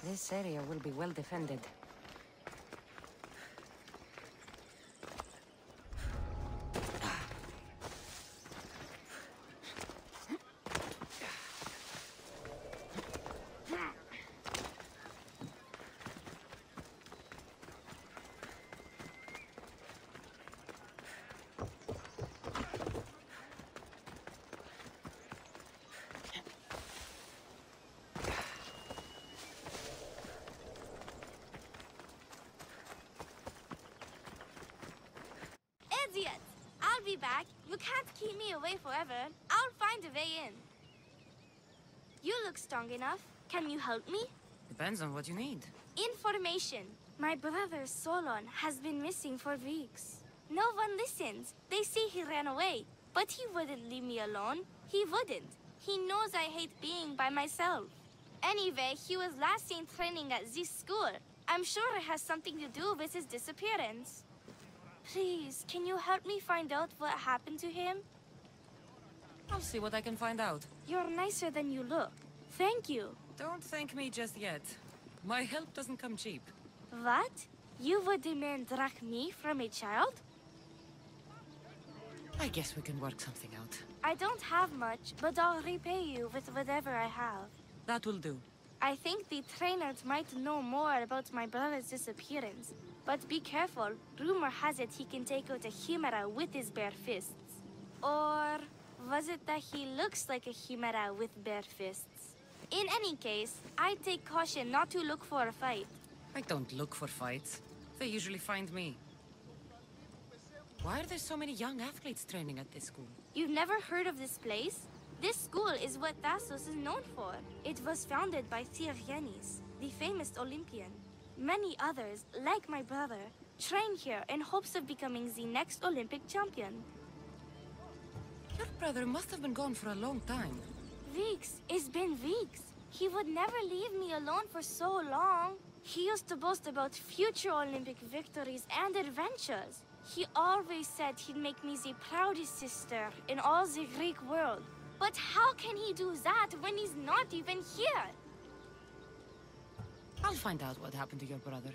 This area will be well defended. Idiot! I'll be back. You can't keep me away forever. I'll find a way in. You look strong enough. Can you help me? Depends on what you need. Information. My brother Solon has been missing for weeks. No one listens. They say he ran away. But he wouldn't leave me alone. He wouldn't. He knows I hate being by myself. Anyway, he was last seen training at this school. I'm sure it has something to do with his disappearance. Please, can you help me find out what happened to him? I'll see what I can find out. You're nicer than you look. Thank you. Don't thank me just yet. My help doesn't come cheap. What? You would demand drachmi from a child? I guess we can work something out. I don't have much, but I'll repay you with whatever I have. That will do. I think the trainers might know more about my brother's disappearance. But be careful. Rumor has it he can take out a chimera with his bare fists. Or was it that he looks like a chimera with bare fists? In any case, I take caution not to look for a fight. I don't look for fights. They usually find me. Why are there so many young athletes training at this school? You've never heard of this place? This school is what Thassos is known for. It was founded by Theogenes, the famous Olympian. Many others, like my brother, train here in hopes of becoming the next Olympic champion. Your brother must have been gone for a long time. Weeks. It's been weeks. He would never leave me alone for so long. He used to boast about future Olympic victories and adventures. He always said he'd make me the proudest sister in all the Greek world. But how can he do that when he's not even here? I'll find out what happened to your brother.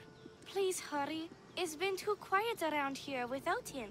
Please hurry. It's been too quiet around here without him.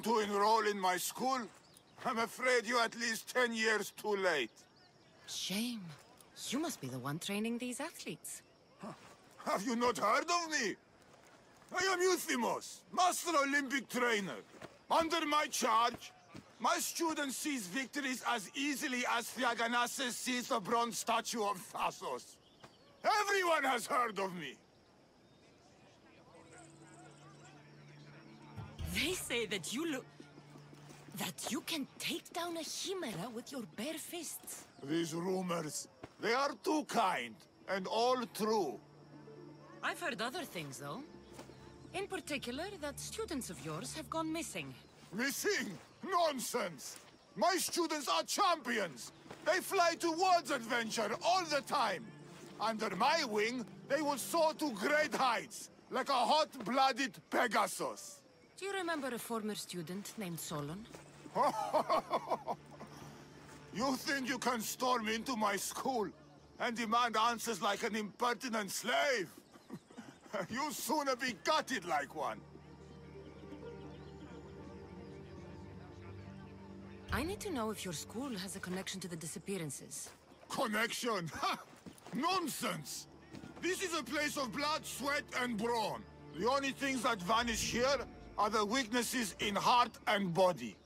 To enroll in my school? I'm afraid you're at least 10 years too late. Shame. You must be the one training these athletes. Have you not heard of me? I am Euthymos, Master Olympic Trainer. Under my charge, my students seize victories as easily as Theogenes seized the bronze statue of Thassos. Everyone has heard of me. They say that you can take down a chimera with your bare fists. These rumors, they are too kind, and all true. I've heard other things, though. In particular, that students of yours have gone missing. Missing? Nonsense! My students are champions! They fly towards adventure all the time! Under my wing, they will soar to great heights, like a hot-blooded Pegasus. Do you remember a former student named Solon? You think you can storm into my school and demand answers like an impertinent slave? You'll sooner be gutted like one. I need to know if your school has a connection to the disappearances. Connection? Ha! Nonsense! This is a place of blood, sweat, and brawn. The only things that vanish here are the weaknesses in heart and body.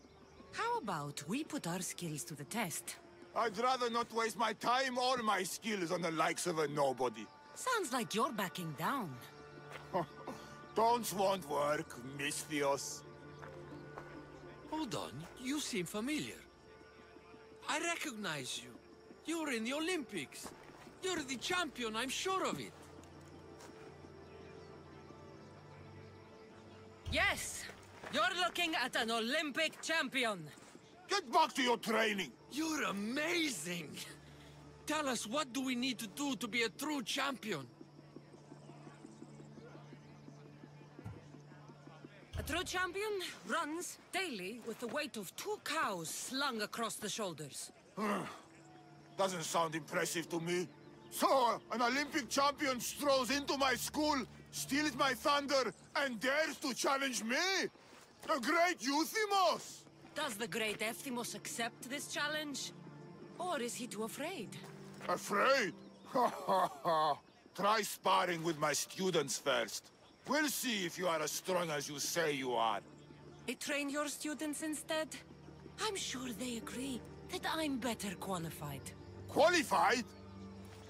How about we put our skills to the test? I'd rather not waste my time or my skills on the likes of a nobody. Sounds like you're backing down. Don't want work, Misthios. Hold on, you seem familiar. I recognize you. You're in the Olympics. You're the champion, I'm sure of it. Yes! You're looking at an Olympic champion! Get back to your training! You're amazing! Tell us, what do we need to do to be a true champion? A true champion runs daily with the weight of 2 cows slung across the shoulders. Doesn't sound impressive to me. So, an Olympic champion strolls into my school, steals my thunder, and dares to challenge me? The great Euthymos! Does the great Euthymos accept this challenge? Or is he too afraid? Afraid? Ha ha ha! Try sparring with my students first. We'll see if you are as strong as you say you are. I train your students instead? I'm sure they agree that I'm better qualified. Qualified?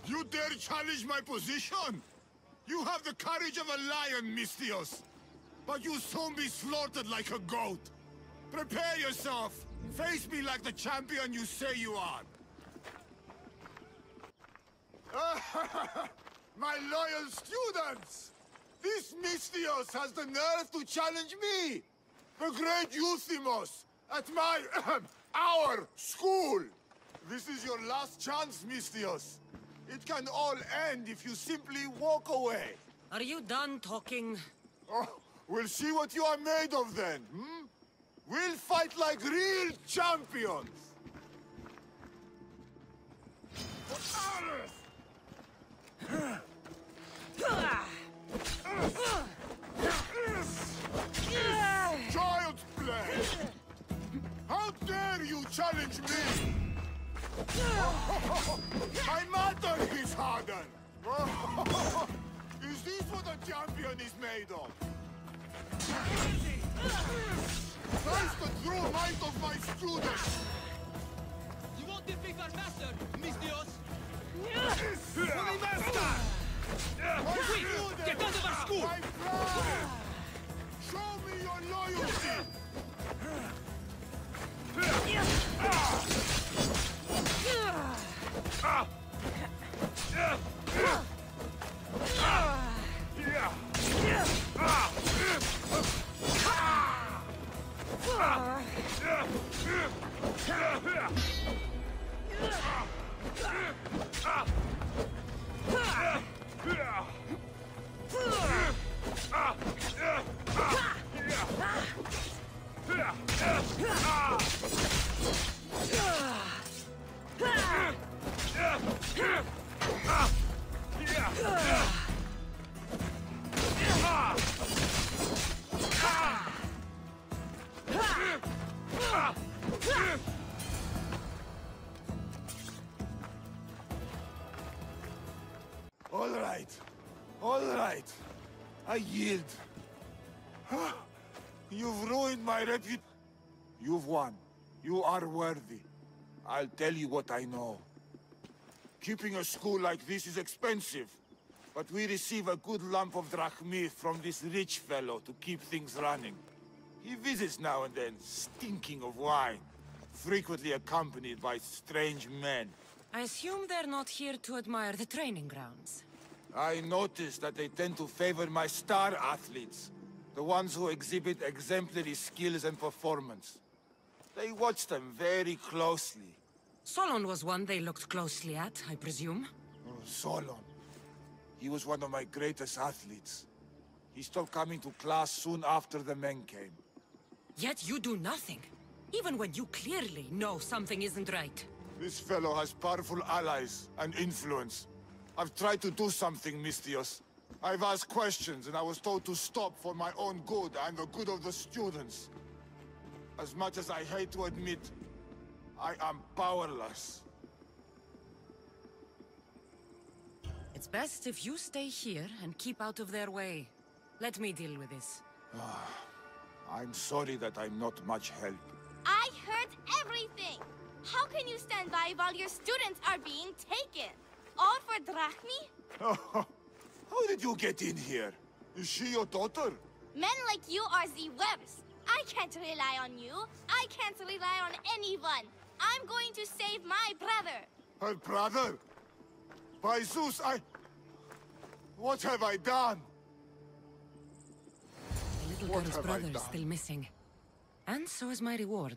You dare challenge my position? You have the courage of a lion, Misthios. But you'll soon be slaughtered like a goat. Prepare yourself. Face me like the champion you say you are. My loyal students! This Misthios has the nerve to challenge me! The great Euthymos! At my... our school! This is your last chance, Misthios. It can all end if you simply walk away. Are you done talking? Oh, we'll see what you are made of then, hmm? We'll fight like real champions! Child's play! How dare you challenge me? My mother is hardened! Is this what a champion is made of? That's the true might of my students! You won't defeat our master, Misthios! My master! Quick! Get out of our school! My pride! Show me your loyalty! All right. I yield. You've ruined my reputation. You've won. You are worthy. I'll tell you what I know. Keeping a school like this is expensive, but we receive a good lump of drachmi from this rich fellow to keep things running. He visits now and then, stinking of wine, frequently accompanied by strange men. I assume they're not here to admire the training grounds. I noticed that they tend to favor my star athletes, the ones who exhibit exemplary skills and performance. They watch them very closely. Solon was one they looked closely at, I presume. Oh, Solon. He was one of my greatest athletes. He stopped coming to class soon after the men came. Yet you do nothing, even when you clearly know something isn't right. This fellow has powerful allies and influence. I've tried to do something, Misthios. I've asked questions, and I was told to stop for my own good and the good of the students. As much as I hate to admit, I am powerless. It's best if you stay here and keep out of their way. Let me deal with this. I'm sorry that I'm not much help. I heard everything! How can you stand by while your students are being taken? All for drachmi? How did you get in here? Is she your daughter? Men like you are the worst. I can't rely on you. I can't rely on anyone. I'm going to save my brother. Her brother? By Zeus, what have I done? The little girl's brother is still missing. And so is my reward.